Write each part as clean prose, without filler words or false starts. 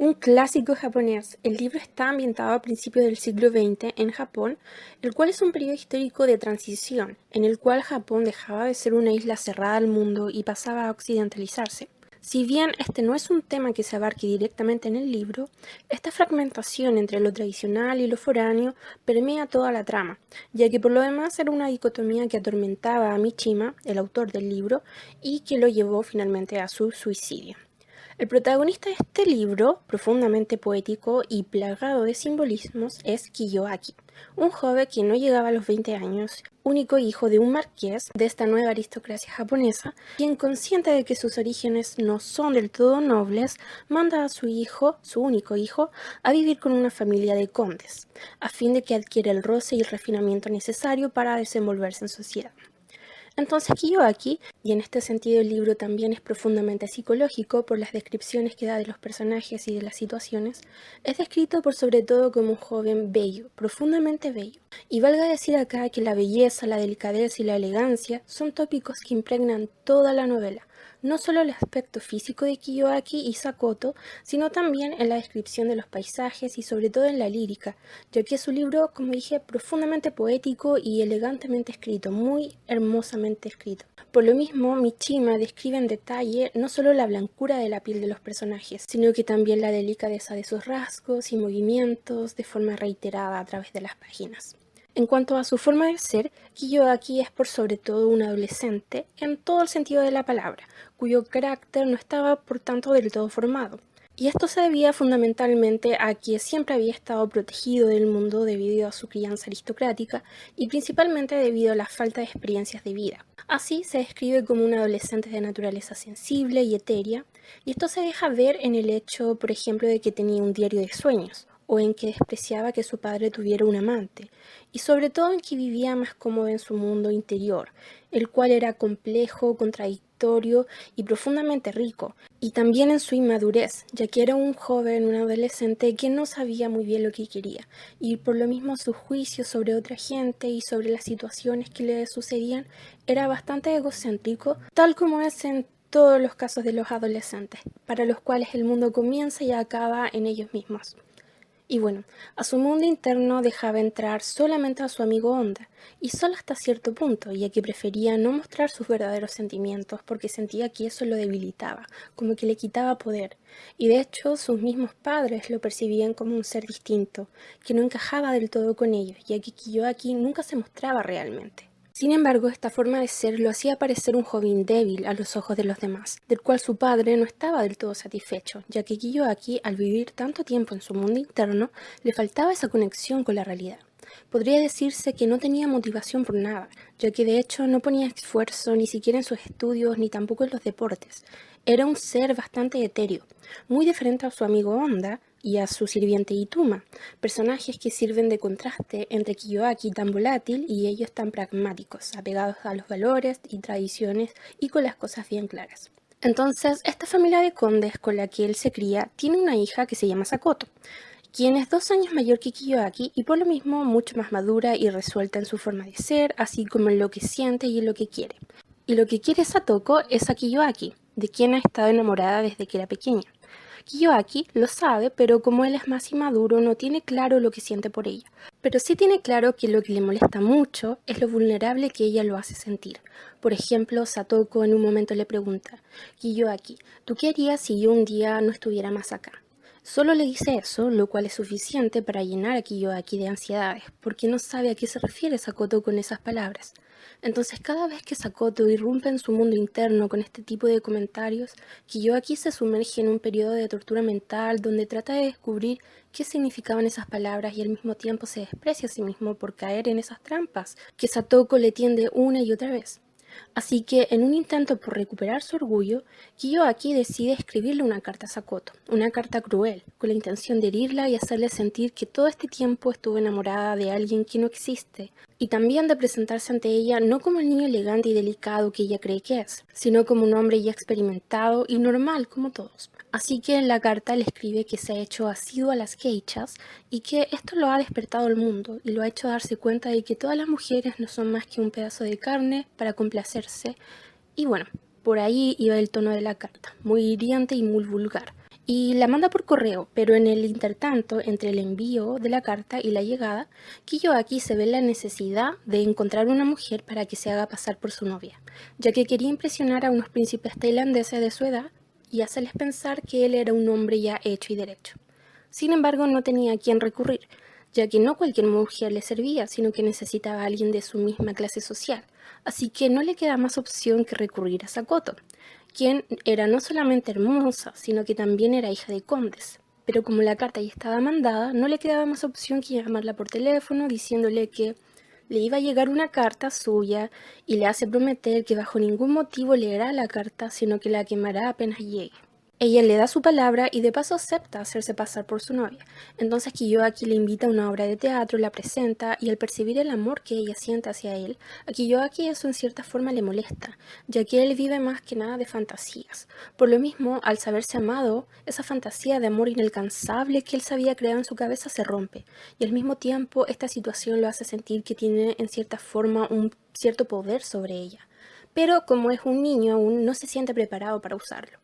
Un clásico japonés, el libro está ambientado a principios del siglo XX en Japón, el cual es un periodo histórico de transición, en el cual Japón dejaba de ser una isla cerrada al mundo y pasaba a occidentalizarse. Si bien este no es un tema que se abarque directamente en el libro, esta fragmentación entre lo tradicional y lo foráneo permea toda la trama, ya que por lo demás era una dicotomía que atormentaba a Mishima, el autor del libro, y que lo llevó finalmente a su suicidio. El protagonista de este libro, profundamente poético y plagado de simbolismos, es Kiyoaki, un joven que no llegaba a los 20 años, único hijo de un marqués de esta nueva aristocracia japonesa, quien, consciente de que sus orígenes no son del todo nobles, manda a su hijo, su único hijo, a vivir con una familia de condes, a fin de que adquiera el roce y el refinamiento necesario para desenvolverse en sociedad. Entonces Kiyoaki, y en este sentido el libro también es profundamente psicológico por las descripciones que da de los personajes y de las situaciones, es descrito por sobre todo como un joven bello, profundamente bello. Y valga decir acá que la belleza, la delicadeza y la elegancia son tópicos que impregnan toda la novela, no solo el aspecto físico de Kiyoaki y Sakoto, sino también en la descripción de los paisajes y sobre todo en la lírica, ya que es un libro, como dije, profundamente poético y elegantemente escrito, muy hermosamente escrito. Por lo mismo, Mishima describe en detalle no solo la blancura de la piel de los personajes, sino que también la delicadeza de sus rasgos y movimientos de forma reiterada a través de las páginas. En cuanto a su forma de ser, Kiyoaki es por sobre todo un adolescente en todo el sentido de la palabra, cuyo carácter no estaba por tanto del todo formado. Y esto se debía fundamentalmente a que siempre había estado protegido del mundo debido a su crianza aristocrática y principalmente debido a la falta de experiencias de vida. Así se describe como un adolescente de naturaleza sensible y etérea, y esto se deja ver en el hecho, por ejemplo, de que tenía un diario de sueños, o en que despreciaba que su padre tuviera un amante, y sobre todo en que vivía más cómodo en su mundo interior, el cual era complejo, contradictorio y profundamente rico, y también en su inmadurez, ya que era un joven, un adolescente que no sabía muy bien lo que quería, y por lo mismo su juicio sobre otra gente y sobre las situaciones que le sucedían era bastante egocéntrico, tal como es en todos los casos de los adolescentes, para los cuales el mundo comienza y acaba en ellos mismos. Y bueno, a su mundo interno dejaba entrar solamente a su amigo Honda, y solo hasta cierto punto, ya que prefería no mostrar sus verdaderos sentimientos porque sentía que eso lo debilitaba, como que le quitaba poder. Y de hecho, sus mismos padres lo percibían como un ser distinto, que no encajaba del todo con ellos, ya que Kiyoaki nunca se mostraba realmente. Sin embargo, esta forma de ser lo hacía parecer un joven débil a los ojos de los demás, del cual su padre no estaba del todo satisfecho, ya que Kiyoaki, al vivir tanto tiempo en su mundo interno, le faltaba esa conexión con la realidad. Podría decirse que no tenía motivación por nada, ya que de hecho no ponía esfuerzo ni siquiera en sus estudios ni tampoco en los deportes. Era un ser bastante etéreo, muy diferente a su amigo Honda y a su sirviente Ituma, personajes que sirven de contraste entre Kiyoaki tan volátil y ellos tan pragmáticos, apegados a los valores y tradiciones y con las cosas bien claras. Entonces, esta familia de condes con la que él se cría tiene una hija que se llama Sakoto, quien es 2 años mayor que Kiyoaki y por lo mismo mucho más madura y resuelta en su forma de ser, así como en lo que siente y en lo que quiere. Y lo que quiere Satoko es a Kiyoaki, de quien ha estado enamorada desde que era pequeña. Kiyoaki lo sabe, pero como él es más inmaduro, no tiene claro lo que siente por ella. Pero sí tiene claro que lo que le molesta mucho es lo vulnerable que ella lo hace sentir. Por ejemplo, Satoko en un momento le pregunta: Kiyoaki, ¿tú qué harías si yo un día no estuviera más acá? Solo le dice eso, lo cual es suficiente para llenar a Kiyoaki de ansiedades, porque no sabe a qué se refiere Sakoto con esas palabras. Entonces, cada vez que Sakoto irrumpe en su mundo interno con este tipo de comentarios, Kiyoaki se sumerge en un periodo de tortura mental donde trata de descubrir qué significaban esas palabras y al mismo tiempo se desprecia a sí mismo por caer en esas trampas que Satoko le tiende una y otra vez. Así que, en un intento por recuperar su orgullo, Kiyoaki decide escribirle una carta a Sakoto, una carta cruel, con la intención de herirla y hacerle sentir que todo este tiempo estuvo enamorada de alguien que no existe, y también de presentarse ante ella no como el niño elegante y delicado que ella cree que es, sino como un hombre ya experimentado y normal como todos. Así que en la carta le escribe que se ha hecho asiduo a las geishas y que esto lo ha despertado al mundo y lo ha hecho darse cuenta de que todas las mujeres no son más que un pedazo de carne para complacerse. Y bueno, por ahí iba el tono de la carta, muy hiriente y muy vulgar. y la manda por correo, pero en el intertanto, entre el envío de la carta y la llegada, Kiyoaki se ve la necesidad de encontrar una mujer para que se haga pasar por su novia, ya que quería impresionar a unos príncipes tailandeses de su edad y hacerles pensar que él era un hombre ya hecho y derecho. Sin embargo, no tenía a quién recurrir, ya que no cualquier mujer le servía, sino que necesitaba a alguien de su misma clase social, así que no le queda más opción que recurrir a Sakoto, quien era no solamente hermosa, sino que también era hija de condes. Pero como la carta ya estaba mandada, no le quedaba más opción que llamarla por teléfono diciéndole que le iba a llegar una carta suya y le hace prometer que bajo ningún motivo leerá la carta, sino que la quemará apenas llegue. Ella le da su palabra y de paso acepta hacerse pasar por su novia. Entonces Kiyoaki le invita a una obra de teatro, la presenta y al percibir el amor que ella siente hacia él, a Kiyoaki eso en cierta forma le molesta, ya que él vive más que nada de fantasías. Por lo mismo, al saberse amado, esa fantasía de amor inalcanzable que él se había creado en su cabeza se rompe, y al mismo tiempo esta situación lo hace sentir que tiene en cierta forma un cierto poder sobre ella. Pero como es un niño aún no se siente preparado para usarlo.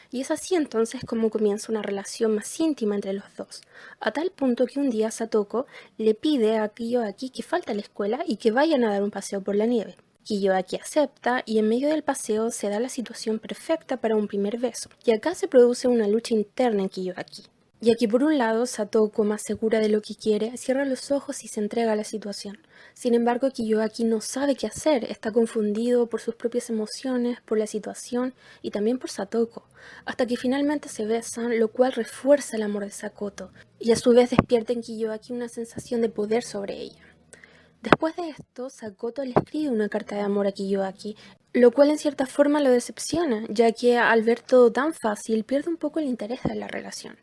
Y es así entonces como comienza una relación más íntima entre los dos, a tal punto que un día Satoko le pide a Kiyoaki que falte a la escuela y que vayan a dar un paseo por la nieve. Kiyoaki acepta y en medio del paseo se da la situación perfecta para un primer beso, y acá se produce una lucha interna en Kiyoaki. Y aquí por un lado, Satoko, más segura de lo que quiere, cierra los ojos y se entrega a la situación. Sin embargo, Kiyoaki no sabe qué hacer, está confundido por sus propias emociones, por la situación y también por Satoko, hasta que finalmente se besan, lo cual refuerza el amor de Sakoto, y a su vez despierta en Kiyoaki una sensación de poder sobre ella. Después de esto, Sakoto le escribe una carta de amor a Kiyoaki, lo cual en cierta forma lo decepciona, ya que al ver todo tan fácil pierde un poco el interés de la relación.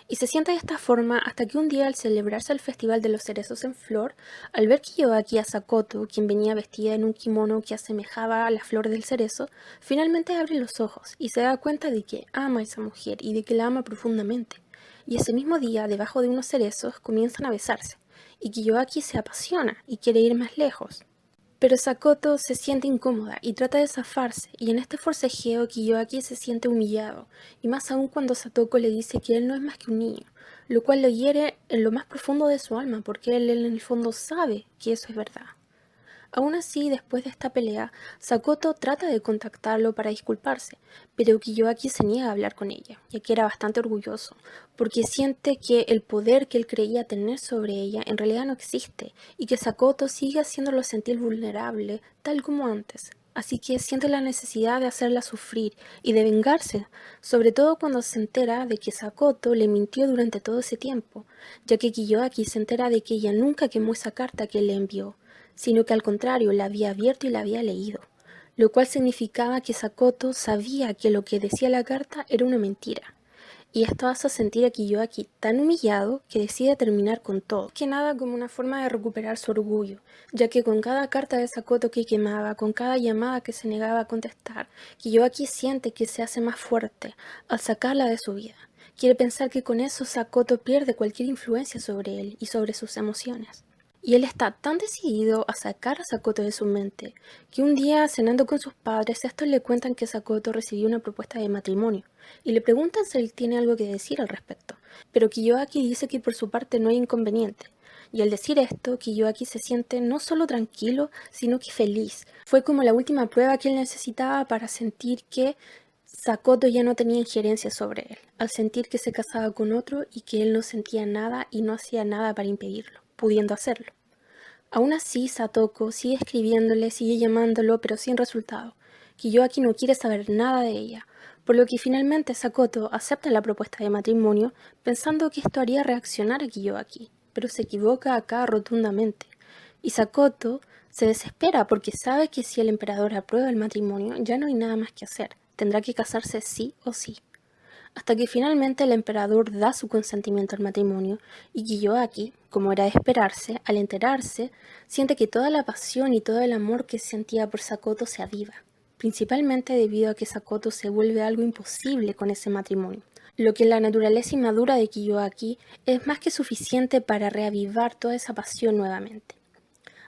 Y se siente de esta forma hasta que un día al celebrarse el Festival de los Cerezos en Flor, al ver Kiyoaki a Sakoto, quien venía vestida en un kimono que asemejaba a la flor del cerezo, finalmente abre los ojos y se da cuenta de que ama a esa mujer y de que la ama profundamente. Y ese mismo día, debajo de unos cerezos, comienzan a besarse y Kiyoaki se apasiona y quiere ir más lejos. Pero Sakoto se siente incómoda y trata de zafarse, y en este forcejeo Kiyoaki se siente humillado, y más aún cuando Satoko le dice que él no es más que un niño, lo cual lo hiere en lo más profundo de su alma, porque él en el fondo sabe que eso es verdad. Aún así, después de esta pelea, Sakoto trata de contactarlo para disculparse, pero Kiyoaki se niega a hablar con ella, ya que era bastante orgulloso, porque siente que el poder que él creía tener sobre ella en realidad no existe, y que Sakoto sigue haciéndolo sentir vulnerable, tal como antes. Así que siente la necesidad de hacerla sufrir y de vengarse, sobre todo cuando se entera de que Sakoto le mintió durante todo ese tiempo, ya que Kiyoaki se entera de que ella nunca quemó esa carta que él le envió, sino que al contrario la había abierto y la había leído, lo cual significaba que Sakoto sabía que lo que decía la carta era una mentira. Y esto hace sentir a Kiyoaki tan humillado que decide terminar con todo, que nada como una forma de recuperar su orgullo, ya que con cada carta de Sakoto que quemaba, con cada llamada que se negaba a contestar, Kiyoaki siente que se hace más fuerte al sacarla de su vida. Quiere pensar que con eso Sakoto pierde cualquier influencia sobre él y sobre sus emociones. Y él está tan decidido a sacar a Sakoto de su mente, que un día cenando con sus padres, estos le cuentan que Sakoto recibió una propuesta de matrimonio, y le preguntan si él tiene algo que decir al respecto, pero Kiyoaki dice que por su parte no hay inconveniente. Y al decir esto, Kiyoaki se siente no solo tranquilo, sino que feliz. Fue como la última prueba que él necesitaba para sentir que Sakoto ya no tenía injerencia sobre él, al sentir que se casaba con otro y que él no sentía nada y no hacía nada para impedirlo, pudiendo hacerlo. Aún así, Satoko sigue escribiéndole, sigue llamándolo, pero sin resultado. Kiyoaki no quiere saber nada de ella, por lo que finalmente Sakoto acepta la propuesta de matrimonio, pensando que esto haría reaccionar a Kiyoaki, pero se equivoca acá rotundamente. Y Sakoto se desespera porque sabe que si el emperador aprueba el matrimonio, ya no hay nada más que hacer, tendrá que casarse sí o sí, hasta que finalmente el emperador da su consentimiento al matrimonio y Kiyoaki, como era de esperarse, al enterarse, siente que toda la pasión y todo el amor que sentía por Sakoto se aviva, principalmente debido a que Sakoto se vuelve algo imposible con ese matrimonio, lo que en la naturaleza inmadura de Kiyoaki es más que suficiente para reavivar toda esa pasión nuevamente.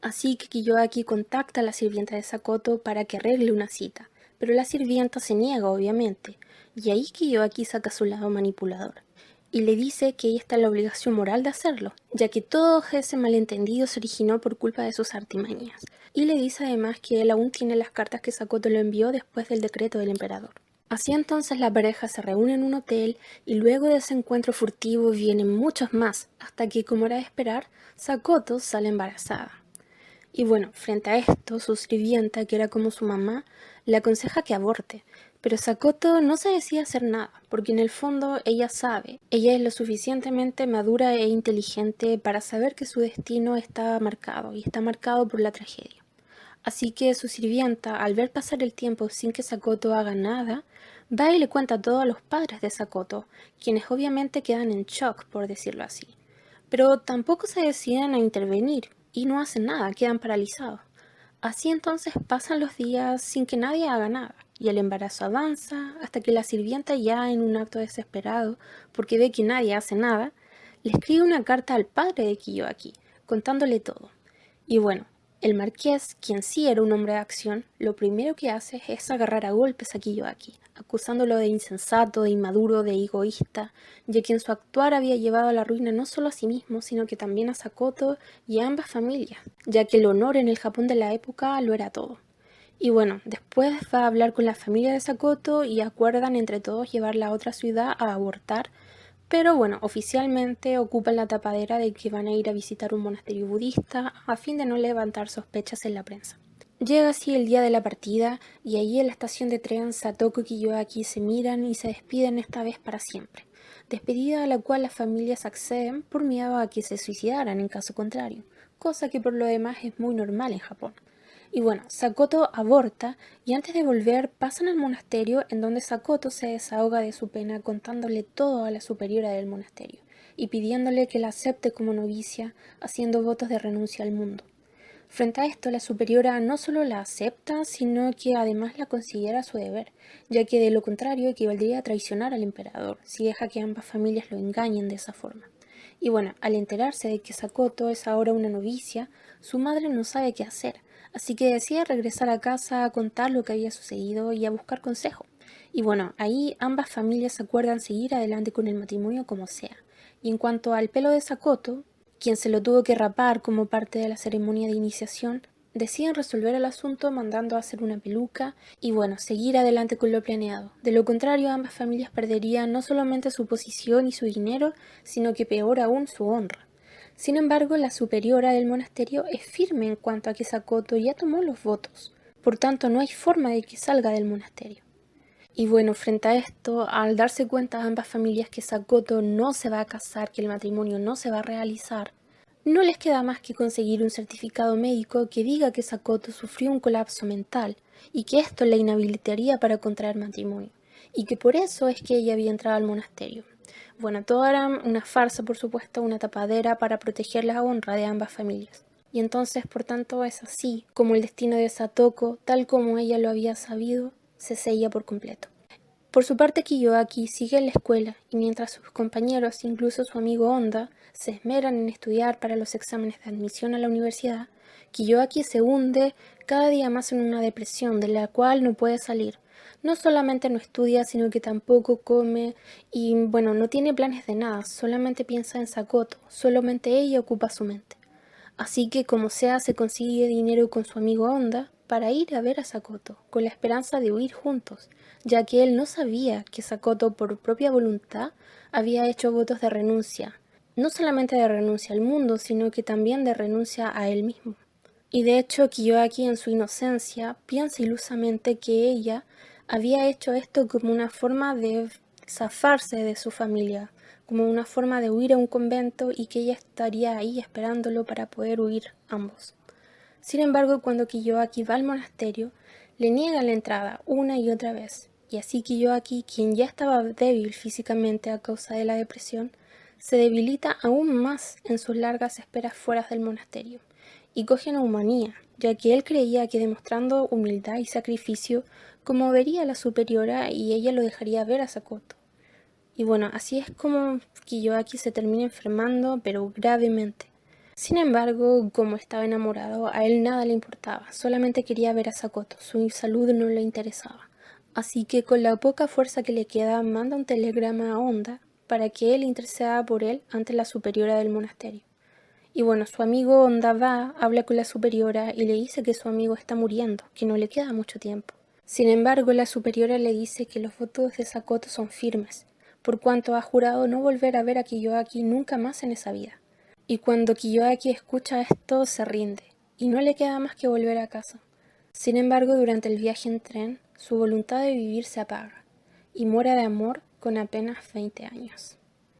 Así que Kiyoaki contacta a la sirvienta de Sakoto para que arregle una cita, pero la sirvienta se niega obviamente, y ahí Kiyoaki saca su lado manipulador, y le dice que ella está en la obligación moral de hacerlo, ya que todo ese malentendido se originó por culpa de sus artimañas, y le dice además que él aún tiene las cartas que Sakoto le envió después del decreto del emperador. Así entonces la pareja se reúne en un hotel y luego de ese encuentro furtivo vienen muchos más, hasta que, como era de esperar, Sakoto sale embarazada. Y bueno, frente a esto, su sirvienta, que era como su mamá, le aconseja que aborte, pero Sakoto no se decide hacer nada, porque en el fondo ella sabe, ella es lo suficientemente madura e inteligente para saber que su destino está marcado, y está marcado por la tragedia. Así que su sirvienta, al ver pasar el tiempo sin que Sakoto haga nada, va y le cuenta todo a los padres de Sakoto, quienes obviamente quedan en shock, por decirlo así. Pero tampoco se deciden a intervenir y no hacen nada, quedan paralizados. Así entonces pasan los días sin que nadie haga nada, y el embarazo avanza hasta que la sirvienta, ya en un acto desesperado, porque ve que nadie hace nada, le escribe una carta al padre de Kiyoaki, contándole todo. Y bueno, el marqués, quien sí era un hombre de acción, lo primero que hace es agarrar a golpes a Kiyoaki, acusándolo de insensato, de inmaduro, de egoísta, ya que en su actuar había llevado a la ruina no solo a sí mismo, sino que también a Sakoto y a ambas familias, ya que el honor en el Japón de la época lo era todo. Y bueno, después va a hablar con la familia de Sakoto y acuerdan entre todos llevarla a otra ciudad a abortar, pero bueno, oficialmente ocupan la tapadera de que van a ir a visitar un monasterio budista a fin de no levantar sospechas en la prensa. Llega así el día de la partida y allí en la estación de tren Satoko y Kiyoaki se miran y se despiden esta vez para siempre. Despedida a la cual las familias acceden por miedo a que se suicidaran en caso contrario, cosa que por lo demás es muy normal en Japón. Y bueno, Sakoto aborta y antes de volver pasan al monasterio en donde Sakoto se desahoga de su pena contándole todo a la superiora del monasterio y pidiéndole que la acepte como novicia, haciendo votos de renuncia al mundo. Frente a esto, la superiora no solo la acepta, sino que además la considera su deber, ya que de lo contrario equivaldría a traicionar al emperador, si deja que ambas familias lo engañen de esa forma. Y bueno, al enterarse de que Sakoto es ahora una novicia, su madre no sabe qué hacer, así que decide regresar a casa a contar lo que había sucedido y a buscar consejo. Y bueno, ahí ambas familias acuerdan seguir adelante con el matrimonio como sea. Y en cuanto al pelo de Sakoto, quien se lo tuvo que rapar como parte de la ceremonia de iniciación, deciden resolver el asunto mandando a hacer una peluca y bueno, seguir adelante con lo planeado. De lo contrario, ambas familias perderían no solamente su posición y su dinero, sino que peor aún su honra. Sin embargo, la superiora del monasterio es firme en cuanto a que Sakoto ya tomó los votos, por tanto no hay forma de que salga del monasterio. Y bueno, frente a esto, al darse cuenta ambas familias que Sakoto no se va a casar, que el matrimonio no se va a realizar, no les queda más que conseguir un certificado médico que diga que Sakoto sufrió un colapso mental y que esto la inhabilitaría para contraer matrimonio, y que por eso es que ella había entrado al monasterio. Bueno, todo era una farsa, por supuesto, una tapadera para proteger la honra de ambas familias. Y entonces, por tanto, es así como el destino de Satoko, tal como ella lo había sabido, se sella por completo. Por su parte, Kiyoaki sigue en la escuela y mientras sus compañeros, incluso su amigo Honda, se esmeran en estudiar para los exámenes de admisión a la universidad, Kiyoaki se hunde cada día más en una depresión de la cual no puede salir. No solamente no estudia, sino que tampoco come y, bueno, no tiene planes de nada, solamente piensa en Sakoto, solamente ella ocupa su mente. Así que como sea se consigue dinero con su amigo Honda para ir a ver a Sakoto, con la esperanza de huir juntos, ya que él no sabía que Sakoto por propia voluntad había hecho votos de renuncia, no solamente de renuncia al mundo, sino que también de renuncia a él mismo. Y de hecho Kiyoaki en su inocencia piensa ilusamente que ella había hecho esto como una forma de zafarse de su familia, como una forma de huir a un convento y que ella estaría ahí esperándolo para poder huir ambos. Sin embargo, cuando Kiyoaki va al monasterio, le niegan la entrada una y otra vez, y así Kiyoaki, quien ya estaba débil físicamente a causa de la depresión, se debilita aún más en sus largas esperas fuera del monasterio, y coge neumonía, ya que él creía que demostrando humildad y sacrificio conmovería a la superiora y ella lo dejaría ver a Sakoto. Y bueno, así es como Kiyoaki se termina enfermando, pero gravemente. Sin embargo, como estaba enamorado, a él nada le importaba, solamente quería ver a Sakoto, su salud no le interesaba. Así que con la poca fuerza que le queda, manda un telegrama a Onda para que él interceda por él ante la superiora del monasterio. Y bueno, su amigo Onda va, habla con la superiora y le dice que su amigo está muriendo, que no le queda mucho tiempo. Sin embargo, la superiora le dice que los votos de Sakoto son firmes, por cuanto ha jurado no volver a ver a Kiyoaki nunca más en esa vida. Y cuando Kiyoaki escucha esto, se rinde, y no le queda más que volver a casa. Sin embargo, durante el viaje en tren, su voluntad de vivir se apaga, y muere de amor con apenas 20 años.